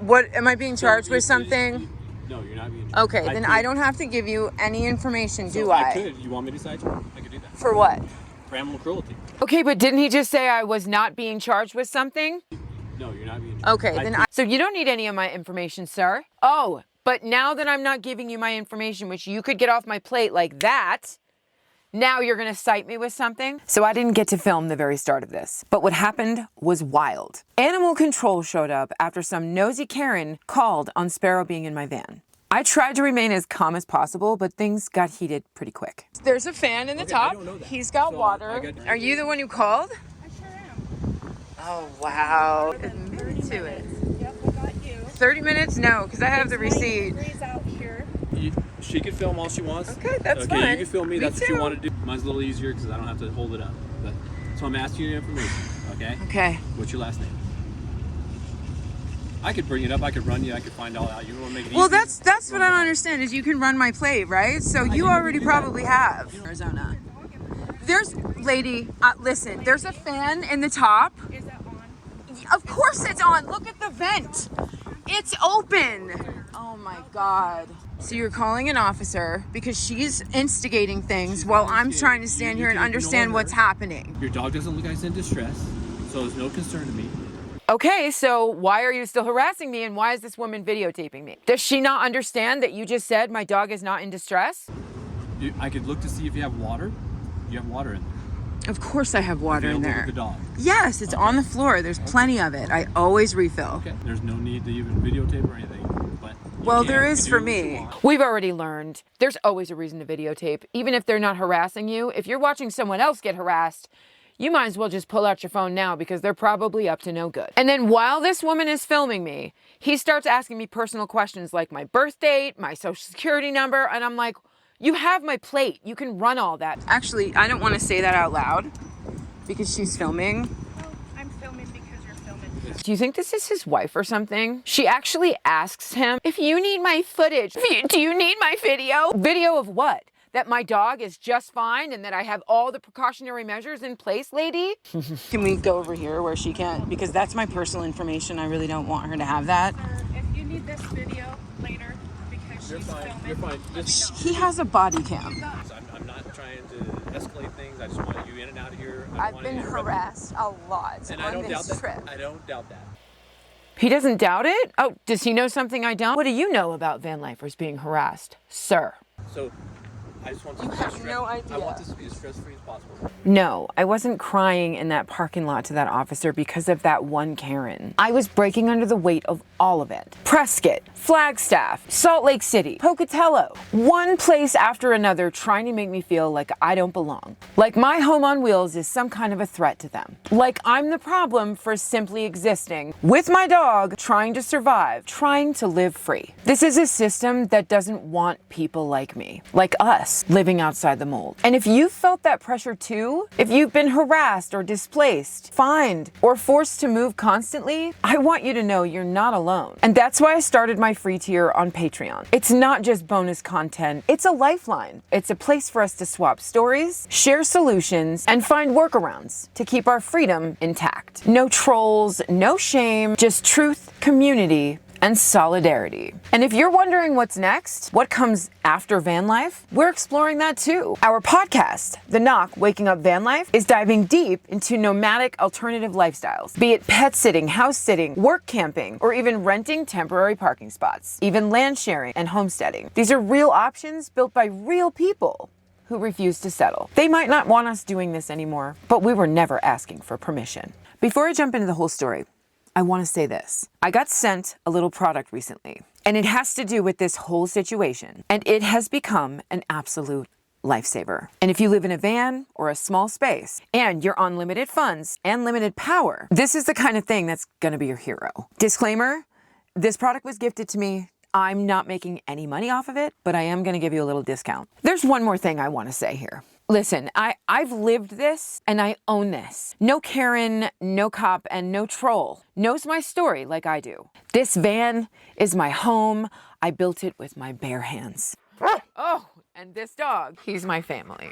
What, am I being charged with something? No, you're not being charged. Okay, then I don't have to give you any information, do I? I could. You want me to cite you? I could do that. For what? For animal cruelty. Okay, but didn't he just say I was not being charged with something? No, you're not being charged. Okay, then so you don't need any of my information, sir. Oh, but now that I'm not giving you my information, which you could get off my plate like that, now you're gonna cite me with something? So I didn't get to film the very start of this, but what happened was wild. Animal control showed up after some nosy Karen called on Sparrow being in my van. I tried to remain as calm as possible, but things got heated pretty quick. There's a fan in the top. He's got water. Are you the one who called? I sure am. Oh, wow. Admitted to it. Yep, I got you. 30 minutes? No, because I have the receipt. Out here. She can film all she wants. Okay, that's fine. Okay, you can film me. That's what you too. want to do. Mine's a little easier because I don't have to hold it up. But, so I'm asking you information, okay? Okay. What's your last name? I could bring it up. I could run you. I could find all out. You want to make it Well, easy? that's what I don't understand is you can run my plate, right? So you already probably have. Arizona. There's, lady, listen, there's a fan in the top. Is that on? Of course it's on. Look at the vent. It's open. Oh my God. So you're calling an officer because she's instigating things while I'm trying to stand here and understand what's happening. Your dog doesn't look like it's in distress, so there's no concern to me. Okay, so why are you still harassing me and why is this woman videotaping me? Does she not understand that you just said my dog is not in distress? I could look to see if you have water. You have water in there. Of course I have water in there. With the dog. Yes, it's on the floor. There's plenty of it. I always refill. Okay. There's no need to even videotape or anything. But well, there is for me. We've already learned there's always a reason to videotape, even if they're not harassing you. If you're watching someone else get harassed, you might as well just pull out your phone now because they're probably up to no good. And then while this woman is filming me, he starts asking me personal questions like my birth date, my social security number, and I'm like, you have my plate. You can run all that. Actually, I don't want to say that out loud because she's filming. Oh, I'm filming because you're filming. Do you think this is his wife or something? She actually asks him, if you need my footage, do you need my video? Video of what? That my dog is just fine and that I have all the precautionary measures in place, lady? Can we go over here where she can't? Because that's my personal information. I really don't want her to have that. Sir, if you need this video later because she's filming, You're fine. Just, He has a body cam. I'm not trying to escalate things. I just want you in and out of here. I've been harassed a lot and on I don't doubt this that. trip. I don't doubt that. He doesn't doubt it? Oh, does he know something I don't? What do you know about vanlifers being harassed, sir? So I just want You this have no idea. I want this to be as stress-free as possible. No, I wasn't crying in that parking lot to that officer because of that one Karen. I was breaking under the weight of all of it. Prescott, Flagstaff, Salt Lake City, Pocatello. One place after another trying to make me feel like I don't belong. Like my home on wheels is some kind of a threat to them. Like I'm the problem for simply existing with my dog, trying to survive, trying to live free. This is a system that doesn't want people like me, like us, living outside the mold. And if you felt that pressure too, if you've been harassed or displaced, fined, or forced to move constantly, I want you to know you're not alone. And that's why I started my free tier on Patreon. It's not just bonus content, it's a lifeline. It's a place for us to swap stories, share solutions, and find workarounds to keep our freedom intact. No trolls, no shame, just truth, community, and solidarity. And if you're wondering what's next, what comes after van life, we're exploring that too. Our podcast, The Knock Waking Up Van Life, is diving deep into nomadic alternative lifestyles, be it pet sitting, house sitting, work camping, or even renting temporary parking spots, even land sharing and homesteading. These are real options built by real people who refuse to settle. They might not want us doing this anymore, but we were never asking for permission. Before I jump into the whole story, I want to say this. I got sent a little product recently, and it has to do with this whole situation, and it has become an absolute lifesaver. And if you live in a van or a small space, and you're on limited funds and limited power, this is the kind of thing that's gonna be your hero. Disclaimer, this product was gifted to me. I'm not making any money off of it, but I am gonna give you a little discount. There's one more thing I want to say here. Listen, I've lived this and I own this. No Karen, no cop, and no troll knows my story like I do. This van is my home. I built it with my bare hands. Oh, and this dog, he's my family.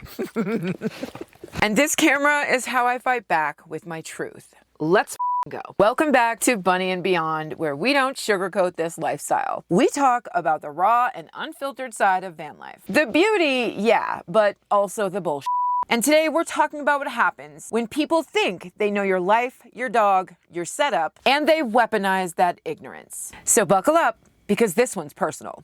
And this camera is how I fight back with my truth. Let's go. Welcome back to Bunny and Beyond, where we don't sugarcoat this lifestyle. We talk about the raw and unfiltered side of van life. The beauty, yeah, but also the bullshit. And today we're talking about what happens when people think they know your life, your dog, your setup, and they weaponize that ignorance. So buckle up, because this one's personal.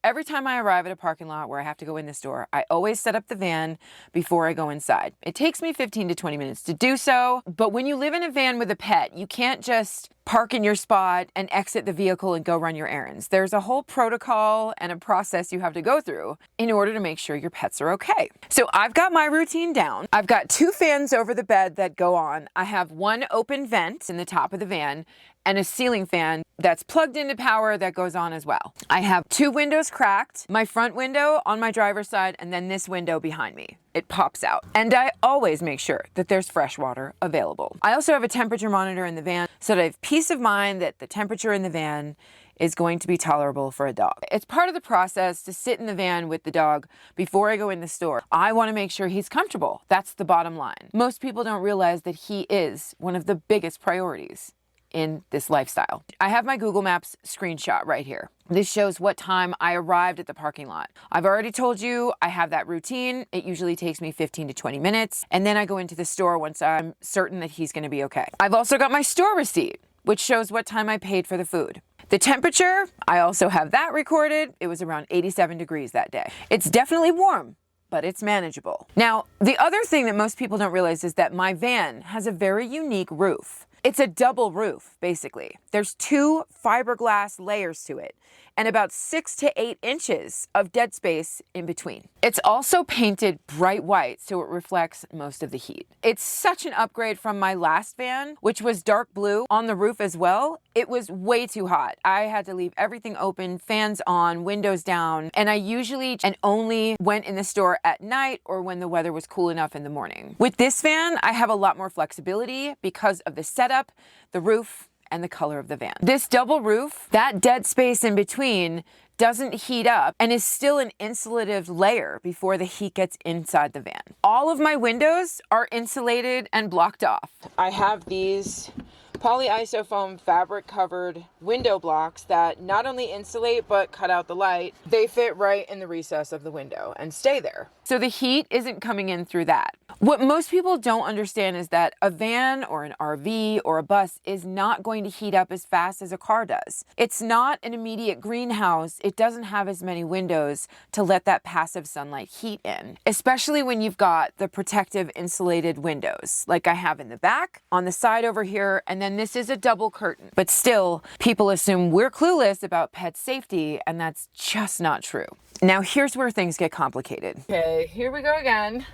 Every time I arrive at a parking lot where I have to go in this door, I always set up the van before I go inside. It takes me 15 to 20 minutes to do so, but when you live in a van with a pet, you can't just park in your spot and exit the vehicle and go run your errands. There's a whole protocol and a process you have to go through in order to make sure your pets are okay. So I've got my routine down. I've got 2 fans over the bed that go on. I have 1 open vent in the top of the van and a ceiling fan that's plugged into power that goes on as well. I have 2 windows cracked, my front window on my driver's side, and then this window behind me. It pops out. And I always make sure that there's fresh water available. I also have a temperature monitor in the van so that I have peace of mind that the temperature in the van is going to be tolerable for a dog. It's part of the process to sit in the van with the dog before I go in the store. I want to make sure he's comfortable. That's the bottom line. Most people don't realize that he is one of the biggest priorities in this lifestyle. I have my Google Maps screenshot right here. This shows what time I arrived at the parking lot. I've already told you I have that routine. It usually takes me 15 to 20 minutes, and then I go into the store once I'm certain that he's going to be okay. I've also got my store receipt, which shows what time I paid for the food. The temperature, I also have that recorded. It was around 87 degrees that day. It's definitely warm, but it's manageable. Now, the other thing that most people don't realize is that my van has a very unique roof. It's a double roof, basically. There's 2 fiberglass layers to it and about 6 to 8 inches of dead space in between. It's also painted bright white so it reflects most of the heat. It's such an upgrade from my last van, which was dark blue on the roof as well. It was way too hot. I had to leave everything open, fans on, windows down, and I usually and only went in the store at night or when the weather was cool enough in the morning. With this van, I have a lot more flexibility because of the setup, the roof, and the color of the van. This double roof, that dead space in between doesn't heat up and is still an insulative layer before the heat gets inside the van. All of my windows are insulated and blocked off. I have these polyisofoam fabric covered window blocks that not only insulate but cut out the light. They fit right in the recess of the window and stay there. So the heat isn't coming in through that. What most people don't understand is that a van or an RV or a bus is not going to heat up as fast as a car does. It's not an immediate greenhouse. It doesn't have as many windows to let that passive sunlight heat in, especially when you've got the protective insulated windows like I have in the back, on the side over here, and then this is a double curtain. But still, people assume we're clueless about pet safety, and that's just not true. Now here's where things get complicated. Okay, here we go again.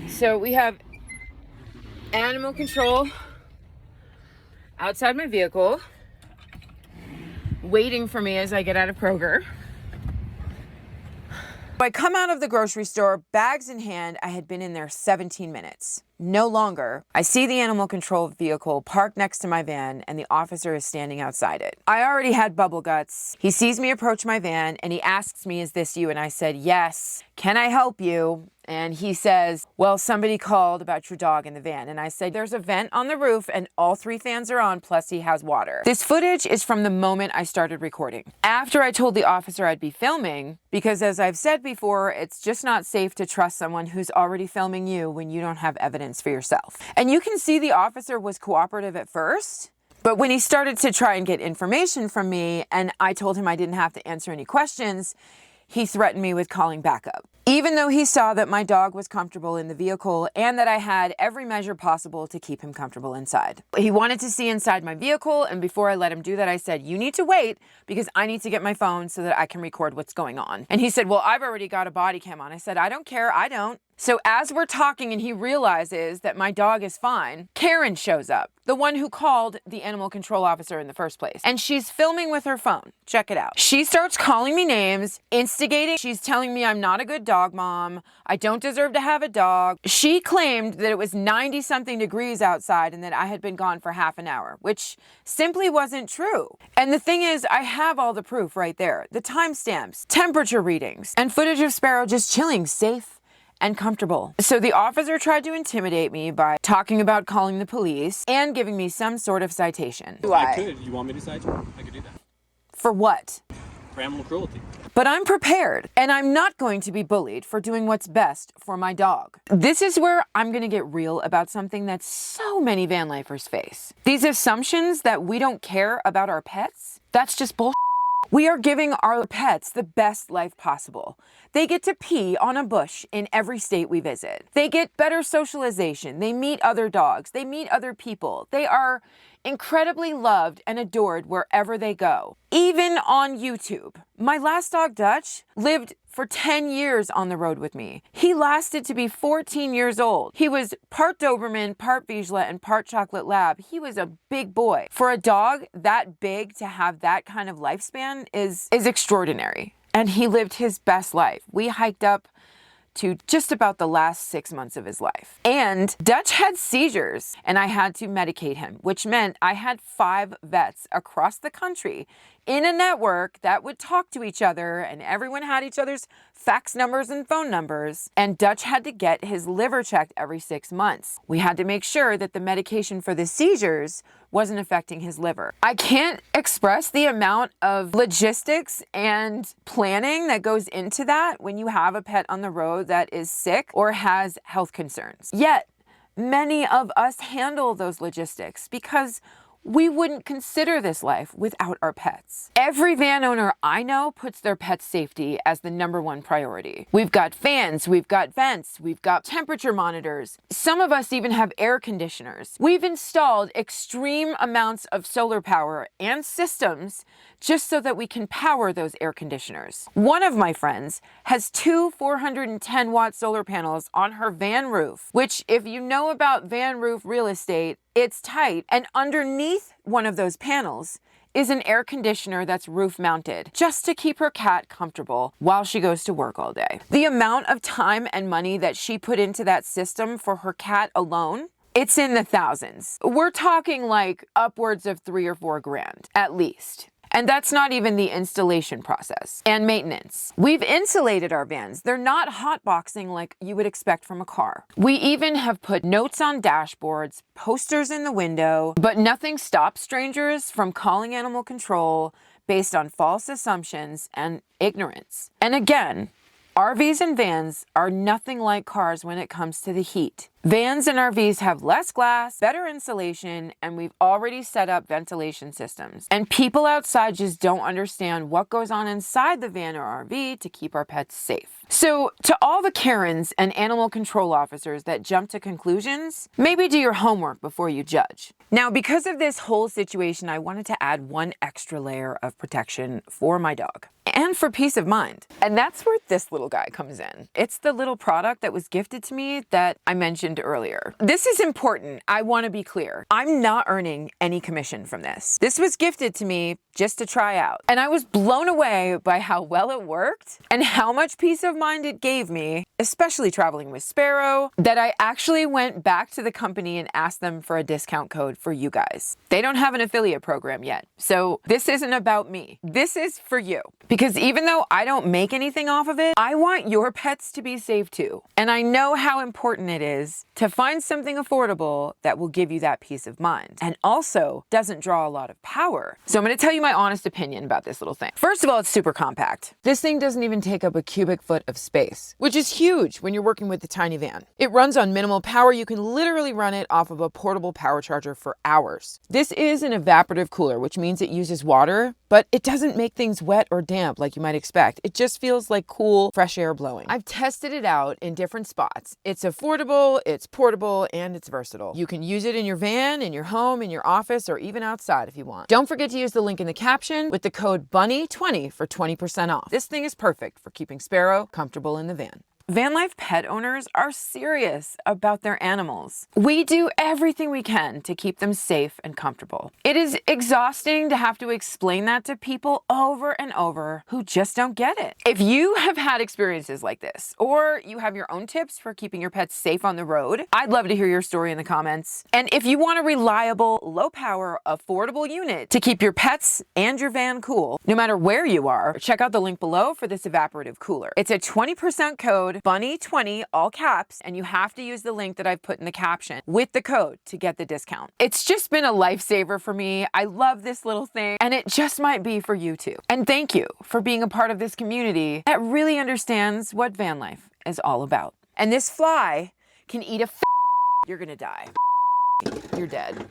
So we have animal control outside my vehicle, waiting for me as I get out of Kroger. I come out of the grocery store, bags in hand. I had been in there 17 minutes. No longer. I see the animal control vehicle parked next to my van and the officer is standing outside it. I already had bubble guts. He sees me approach my van and he asks me, "Is this you?" And I said, "Yes. Can I help you?" And he says, "Well, somebody called about your dog in the van." And I said, "There's a vent on the roof and all 3 fans are on, plus he has water." This footage is from the moment I started recording. After I told the officer I'd be filming, because as I've said before, it's just not safe to trust someone who's already filming you when you don't have evidence for yourself. And you can see the officer was cooperative at first, but when he started to try and get information from me and I told him I didn't have to answer any questions, he threatened me with calling backup. Even though he saw that my dog was comfortable in the vehicle and that I had every measure possible to keep him comfortable inside. He wanted to see inside my vehicle, and before I let him do that, I said, "You need to wait because I need to get my phone so that I can record what's going on." And he said, "Well, I've already got a body cam on." I said, "I don't care, I don't." So as we're talking and he realizes that my dog is fine, Karen shows up, the one who called the animal control officer in the first place. And she's filming with her phone. Check it out. She starts calling me names, instigating. She's telling me I'm not a good dog mom. I don't deserve to have a dog. She claimed that it was 90-something degrees outside and that I had been gone for half an hour, which simply wasn't true. And the thing is, I have all the proof right there. The timestamps, temperature readings, and footage of Sparrow just chilling safe and comfortable. So the officer tried to intimidate me by talking about calling the police and giving me some sort of citation. I could. You want me to cite you? I could do that. For what? For animal cruelty. But I'm prepared, and I'm not going to be bullied for doing what's best for my dog. This is where I'm gonna get real about something that so many van lifers face. These assumptions that we don't care about our pets, that's just bullshit. We are giving our pets the best life possible. They get to pee on a bush in every state we visit. They get better socialization. They meet other dogs. They meet other people. They are incredibly loved and adored wherever they go, even on YouTube. My last dog, Dutch, lived for 10 years on the road with me. He lasted to be 14 years old. He was part Doberman, part Vizsla, and part Chocolate Lab. He was a big boy. For a dog that big to have that kind of lifespan is extraordinary. And he lived his best life. We hiked up to just about the last 6 months of his life. And Dutch had seizures, and I had to medicate him, which meant I had 5 vets across the country in a network that would talk to each other, and everyone had each other's fax numbers and phone numbers. And Dutch had to get his liver checked every 6 months. We had to make sure that the medication for the seizures wasn't affecting his liver. I can't express the amount of logistics and planning that goes into that when you have a pet on the road that is sick or has health concerns. Yet, many of us handle those logistics because we wouldn't consider this life without our pets. Every van owner I know puts their pet's safety as the #1 priority. We've got fans, we've got vents, we've got temperature monitors. Some of us even have air conditioners. We've installed extreme amounts of solar power and systems just so that we can power those air conditioners. One of my friends has 2 410-watt solar panels on her van roof, which, if you know about van roof real estate, it's tight. And underneath one of those panels is an air conditioner that's roof mounted just to keep her cat comfortable while she goes to work all day. The amount of time and money that she put into that system for her cat alone, it's in the thousands. We're talking like upwards of 3 or 4 grand at least. And that's not even the installation process and maintenance. We've insulated our vans. They're not hotboxing like you would expect from a car. We even have put notes on dashboards, posters in the window, but nothing stops strangers from calling animal control based on false assumptions and ignorance. And again, RVs and vans are nothing like cars when it comes to the heat. Vans and RVs have less glass, better insulation, and we've already set up ventilation systems. And people outside just don't understand what goes on inside the van or RV to keep our pets safe. So to all the Karens and animal control officers that jump to conclusions, maybe do your homework before you judge. Now, because of this whole situation, I wanted to add one extra layer of protection for my dog and for peace of mind. And that's where this little guy comes in. It's the little product that was gifted to me that I mentioned earlier. This is important. I want to be clear. I'm not earning any commission from this. This was gifted to me just to try out. And I was blown away by how well it worked and how much peace of mind it gave me, especially traveling with Sparrow, that I actually went back to the company and asked them for a discount code for you guys. They don't have an affiliate program yet. So this isn't about me. This is for you. Because even though I don't make anything off of it, I want your pets to be safe too. And I know how important it is to find something affordable that will give you that peace of mind and also doesn't draw a lot of power. So I'm going to tell you my honest opinion about this little thing. First of all, it's super compact. This thing doesn't even take up a cubic foot of space, which is huge when you're working with the tiny van. It runs on minimal power. You can literally run it off of a portable power charger for hours. This is an evaporative cooler, which means it uses water, but it doesn't make things wet or damp like you might expect. It just feels like cool, fresh air blowing. I've tested it out in different spots. It's affordable, it's portable, and it's versatile. You can use it in your van, in your home, in your office, or even outside if you want. Don't forget to use the link in the caption with the code BUNNY20 for 20% off. This thing is perfect for keeping Sparrow comfortable in the van. Vanlife pet owners are serious about their animals. We do everything we can to keep them safe and comfortable. It is exhausting to have to explain that to people over and over who just don't get it. If you have had experiences like this, or you have your own tips for keeping your pets safe on the road, I'd love to hear your story in the comments. And if you want a reliable, low-power, affordable unit to keep your pets and your van cool, no matter where you are, check out the link below for this evaporative cooler. It's a 20% code code BUNNY20, all caps, and you have to use the link that I've put in the caption with the code to get the discount. It's just been a lifesaver for me. I love this little thing, and it just might be for you too. And thank you for being a part of this community that really understands what van life is all about. And this fly can eat a you're gonna die. You're dead.